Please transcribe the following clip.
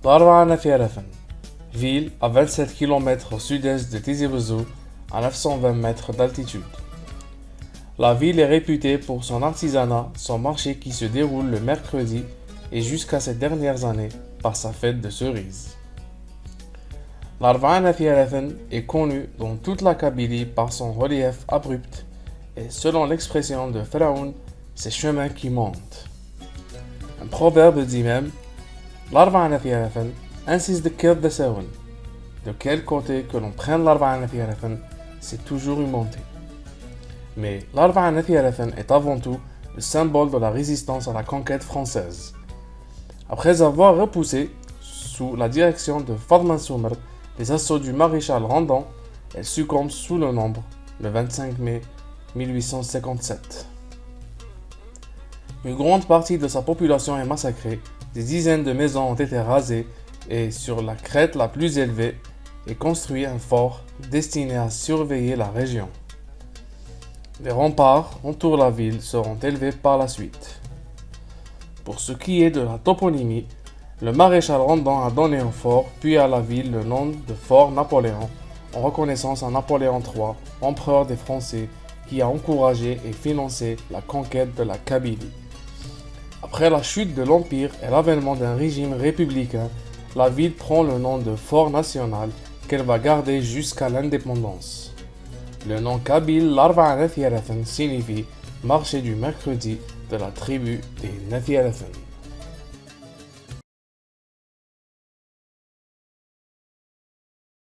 Darwa Nafiarafen, ville à 27 km au sud-est de Tizi Ouzou, à 920 mètres d'altitude. La ville est réputée pour son artisanat, son marché qui se déroule le mercredi et jusqu'à ces dernières années par sa fête de cerises. L'Arba'a Nafiarafen est connu dans toute la Kabylie par son relief abrupt et selon l'expression de Pharaon, ses chemins qui montent. Un proverbe dit même l'Arba'a Nafiarafen insiste de quel de Saoun. De quel côté que l'on prenne l'Arba'a Nafiarafen, c'est toujours une montée. Mais l'Arba'a Nafiarafen est avant tout le symbole de la résistance à la conquête française. Après avoir repoussé, sous la direction de Fadman Soumer, les assauts du maréchal Randon, elle succombe sous le nombre le 25 mai 1857. Une grande partie de sa population est massacrée, des dizaines de maisons ont été rasées et sur la crête la plus élevée est construit un fort destiné à surveiller la région. Les remparts entourant la ville seront élevés par la suite. Pour ce qui est de la toponymie, le maréchal Randon a donné au fort puis à la ville le nom de Fort Napoléon en reconnaissance à Napoléon III, empereur des Français, qui a encouragé et financé la conquête de la Kabylie. Après la chute de l'Empire et l'avènement d'un régime républicain, la ville prend le nom de Fort National qu'elle va garder jusqu'à l'indépendance. Le nom kabyle l'Arba'a Nafiarafen signifie marché du mercredi de la tribu des Nafiarafen.